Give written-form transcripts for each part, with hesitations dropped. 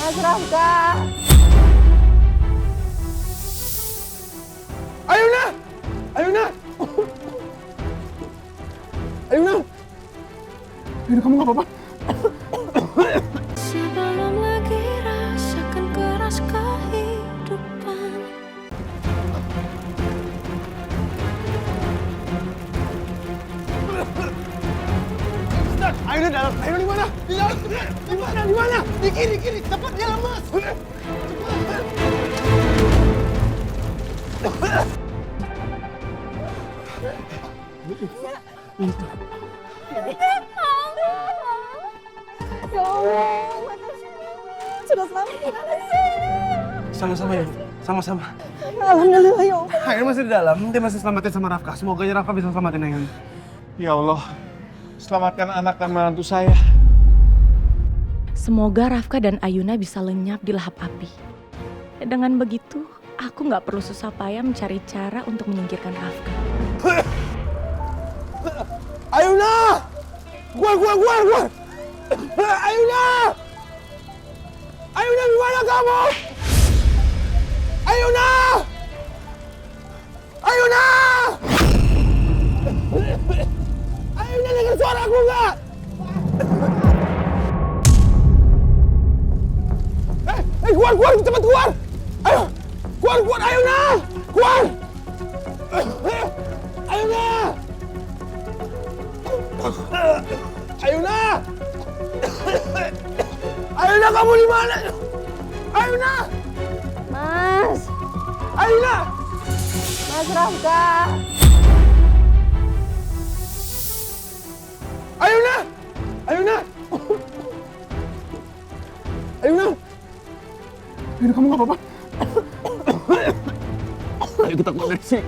Mas Rafka. Ayuna! Ayuna! Ayuna! Ayuna, kamu gak apa-apa? Sebelum lagi rasakan keras kehidupan. Ayuna dalam, Ayuna di mana? Di dalam, di mana? Di mana? Di kiri, cepat dia lemas. Ya Allah, sudah selamat gimana sih? Sama-sama ya, sama-sama. Alhamdulillah ya Allah. Ayun masih di dalam, dia masih selamatin sama Rafka. Semoga Rafka bisa selamatin Ayun. Ya Allah, selamatkan anak dan menantu saya. Semoga Rafka dan Ayuna bisa lenyap di lahap api. Dengan begitu, aku nggak perlu susah payah mencari cara untuk menyingkirkan Rafka. Ayuna! Keluar! Ayuna! Ayuna, di mana kamu? Ayuna! Ayuna! Ayuna, dengar suaraku nggak? Keluar, cepat keluar! Ayo, keluar, Ayuna! Keluar! Ayuna! Ayuna! Ayuna, kamu di mana? Ayuna! Mas, Ayuna! Mas Rafka. Ayuna! Ayuna! Ayuna! Ayuna, kamu gak apa-apa? Ayo kita keluar dari sini.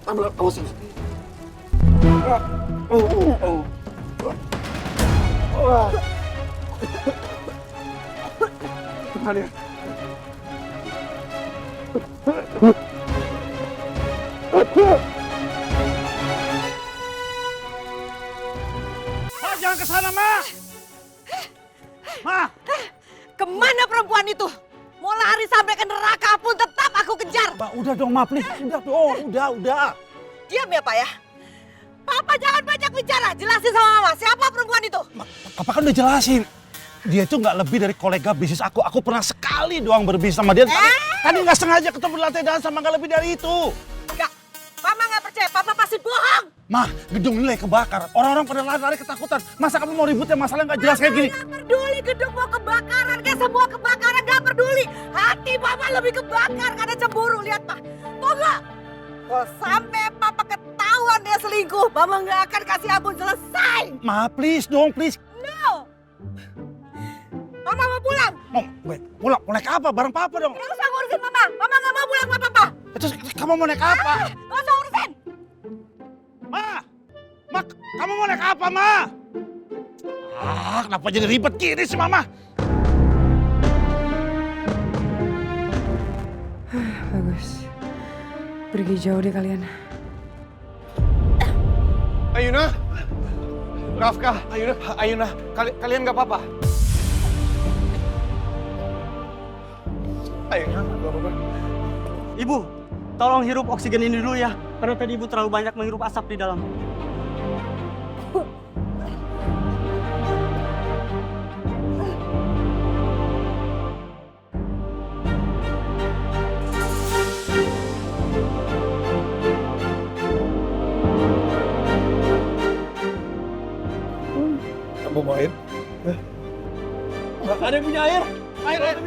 Ambil, awas. Tahan ya. Ma, jangan ke sana, Ma! Ma! Kemana perempuan itu? Mau lari sampai ke neraka pun tetap aku kejar. Ma, udah dong, Ma, please. Udah dong, udah. Diam ya, Pak ya. Papa jangan banyak bicara. Jelasin sama Mama, siapa perempuan itu? Papa kan udah jelasin. Dia itu nggak lebih dari kolega bisnis aku. Aku pernah sekali doang berbisnis sama dia. Tadi nggak sengaja ketemu di lantai dansa, sama nggak lebih dari itu. Enggak, Mama nggak percaya. Papa pasti bohong. Ma, gedung nilai kebakar. Orang-orang pada lari-lari ketakutan. Masa kamu mau ribut ya masalah nggak jelas kayak gini? Nggak peduli gedung mau kebakaran, kayak semua kebakaran nggak peduli. Hati Mama lebih kebakar karena cemburu. Lihat, Pak. Tuh nggak? Kalau sampai Papa ketahuan dia selingkuh, Mama nggak akan kasih ampun selesai. Ma, please dong, please. No. Mama mau pulang. Mau, pulang naik apa? Bareng Papa dong. Nggak usah ngurusin Mama. Mama nggak mau pulang sama Papa. Terus kamu mau naik apa? Nggak usah urusin. Ma, kamu mau naik apa, Ma? Kenapa jadi ribet gini sih, Mama? Bagus. Pergi jauh deh kalian. Ayuna! Rafka, Ayuna, kalian gak apa-apa? Ayuna, gak apa-apa. Ibu, tolong hirup oksigen ini dulu ya. Karena tadi ibu terlalu banyak menghirup asap di dalam. Kamu mau air? Ada yang punya air? Air.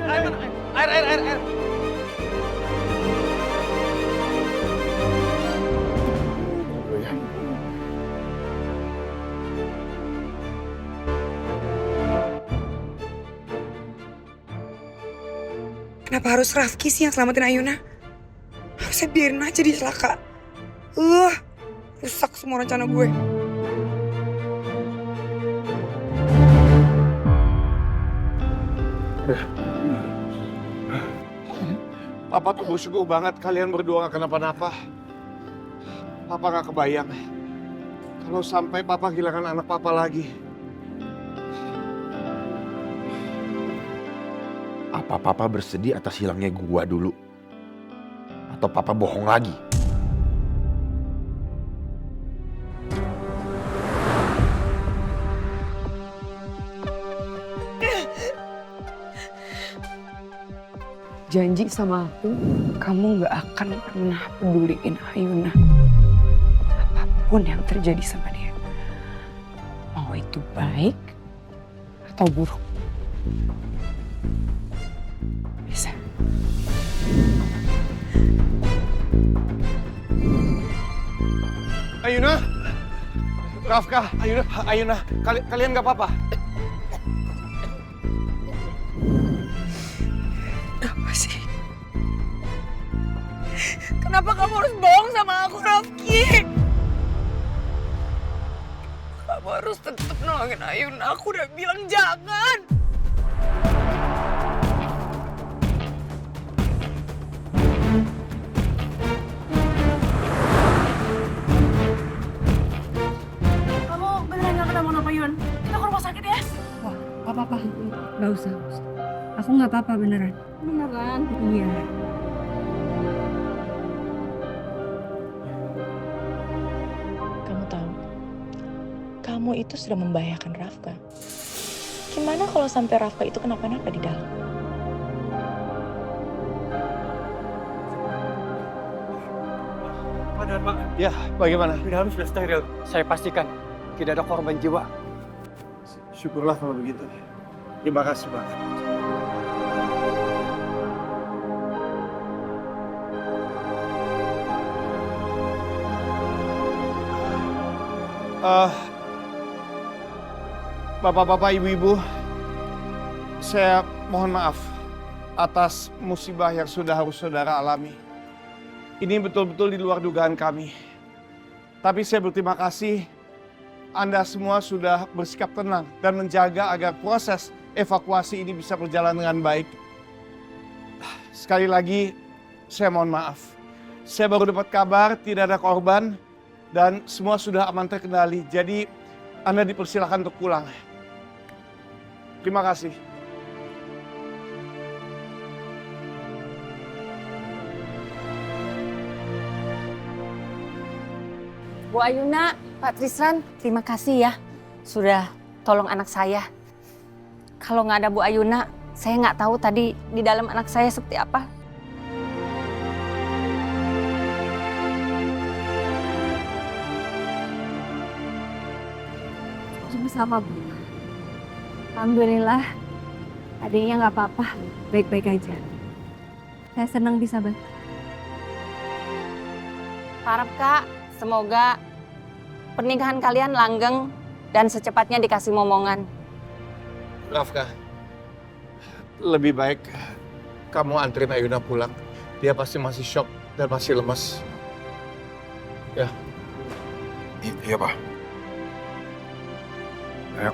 Kenapa harus Rafki sih yang selamatin Ayuna? Harusnya biarin aja dia celaka. Rusak semua rencana gue. Papa tuh bersyukur banget kalian berdua gak kenapa-napa. Papa gak kebayang kalau sampai Papa kehilangan anak Papa lagi. Apa papa bersedih atas hilangnya gua dulu? Atau papa bohong lagi? Janji sama aku, kamu gak akan pernah peduliin Ayuna. Apapun yang terjadi sama dia. Mau itu baik atau buruk. Bisa. Ayuna, Rafka, Ayuna, kalian nggak apa-apa? Apa sih? Kenapa kamu harus bohong sama aku, Rafki? Kamu harus tetap nolongin Ayuna. Aku udah bilang jangan. Kamu beneran gak ketemu sama Yun? Kita ke rumah sakit ya? Wah, apa-apa. Gak usah. Aku gak apa-apa beneran. Beneran? Iya. Kamu tahu, kamu itu sudah membahayakan Rafka. Gimana kalau sampai Rafka itu kenapa-napa di dalam? Pak. Ya, bagaimana? Di dalam sudah steril. Saya pastikan tidak ada korban jiwa. Syukurlah kalau begitu. Terima kasih, Pak. Bapak-bapak, ibu-ibu, saya mohon maaf atas musibah yang sudah harus saudara alami. Ini betul-betul di luar dugaan kami. Tapi saya berterima kasih Anda semua sudah bersikap tenang dan menjaga agar proses evakuasi ini bisa berjalan dengan baik. Sekali lagi, saya mohon maaf. Saya baru dapat kabar tidak ada korban dan semua sudah aman terkendali. Jadi Anda dipersilakan untuk pulang. Terima kasih. Bu Ayuna, Pak Tristan, terima kasih ya. Sudah tolong anak saya. Kalau nggak ada Bu Ayuna, saya nggak tahu tadi di dalam anak saya seperti apa. Sama-sama, Bu. Alhamdulillah, adiknya nggak apa-apa. Baik-baik aja. Saya senang bisa bantu. Harap Kak, semoga pernikahan kalian langgeng dan secepatnya dikasih momongan. Rafka, lebih baik kamu anterin Ayuna pulang. Dia pasti masih shock dan masih lemas. Ya. Iya, Pak. Ayo.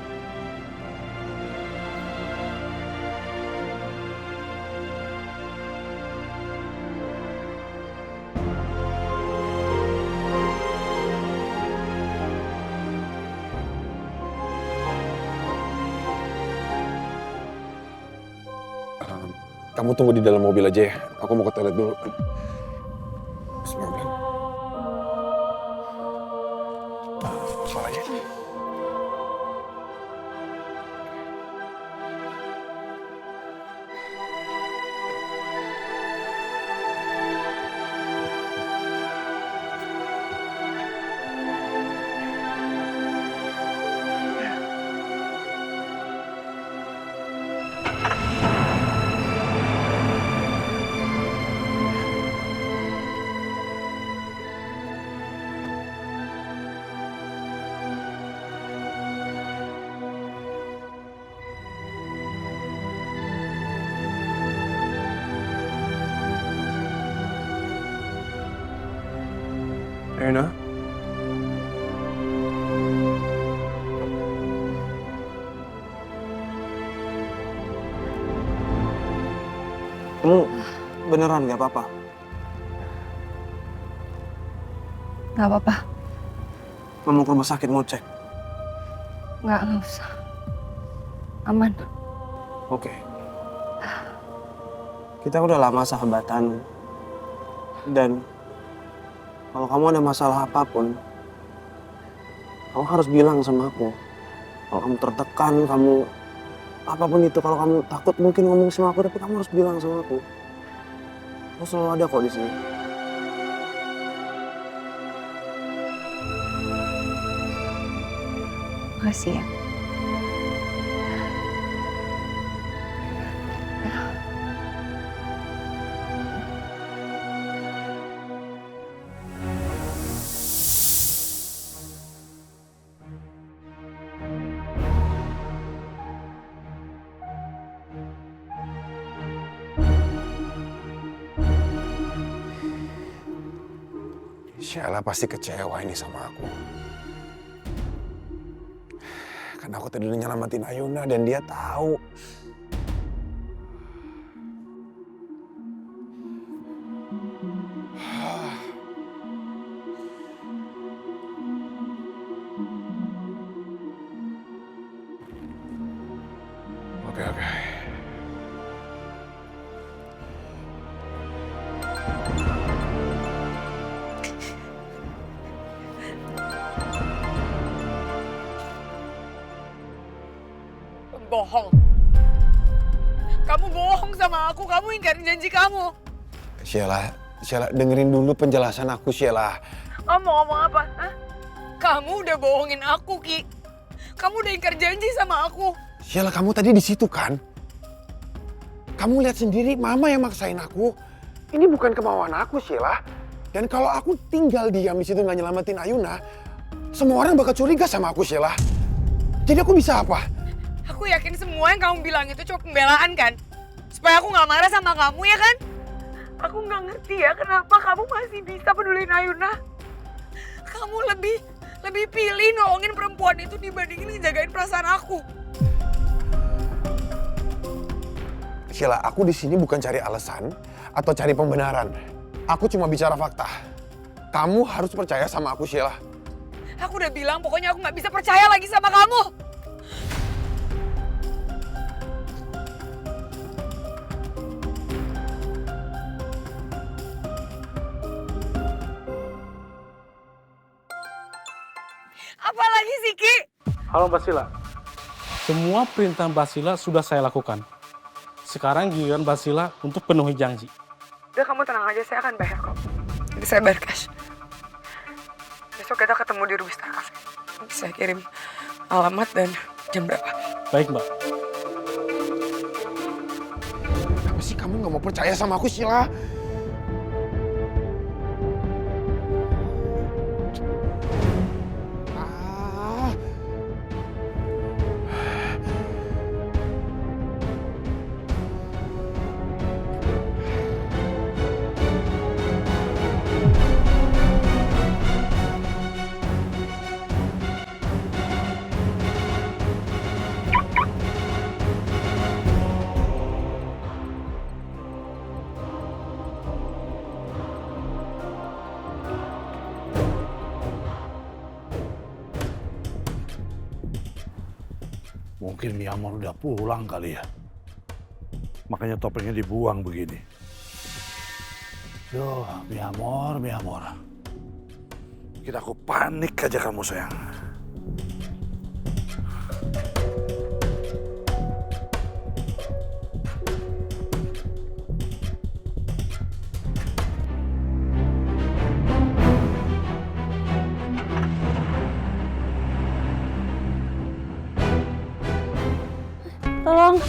Kamu tunggu di dalam mobil aja ya. Aku mau ke toilet dulu. Bismillah. Soalnya. Ayuna? Kamu beneran gak apa-apa? Nggak apa-apa. Kamu ke rumah sakit mau cek? Nggak usah. Aman. Oke. Kita udah lama sahabatan. Dan kalau kamu ada masalah apapun, kamu harus bilang sama aku. Kalau kamu tertekan, kamu apapun itu, kalau kamu takut mungkin ngomong sama aku, tapi kamu harus bilang sama aku. Aku selalu ada kok di sini. Makasih ya. Sheila pasti kecewa ini sama aku. Karena aku tadi udah nyelamatin Ayuna dan dia tahu. Oke. Bohong. Kamu bohong sama aku, kamu ingkarin janji kamu. Sheila, dengerin dulu penjelasan aku, Sheila. Kamu ngomong apa? Hah? Kamu udah bohongin aku, Ki. Kamu udah ingkar janji sama aku. Sheila, kamu tadi di situ kan? Kamu lihat sendiri, Mama yang maksain aku. Ini bukan kemauan aku, Sheila. Dan kalau aku tinggal diam di situ nggak nyelamatin Ayuna, semua orang bakal curiga sama aku, Sheila. Jadi aku bisa apa? Aku yakin semua yang kamu bilang itu cuma pembelaan kan? Supaya aku nggak marah sama kamu ya kan? Aku nggak ngerti ya kenapa kamu masih bisa peduliin Ayuna. Kamu lebih pilih nolongin perempuan itu dibandingin ngejagain perasaan aku. Sheila, aku di sini bukan cari alasan atau cari pembenaran. Aku cuma bicara fakta. Kamu harus percaya sama aku, Sheila. Aku udah bilang pokoknya aku nggak bisa percaya lagi sama kamu. Apalagi sih, Ki? Halo Mbak Sila. Semua perintah Mbak Sila sudah saya lakukan. Sekarang giliran Mbak Sila untuk penuhi janji. Udah kamu tenang aja, saya akan bayar kok. Jadi saya bayar cash. Besok kita ketemu di Ruby Star Cafe. Saya kirim alamat dan jam berapa. Baik Mbak. Kenapa sih kamu nggak mau percaya sama aku, Sheila? Mungkin Miamor udah pulang kali ya. Makanya topengnya dibuang begini. Duh, Miamor. Bikin aku panik aja kamu, sayang. Tolong.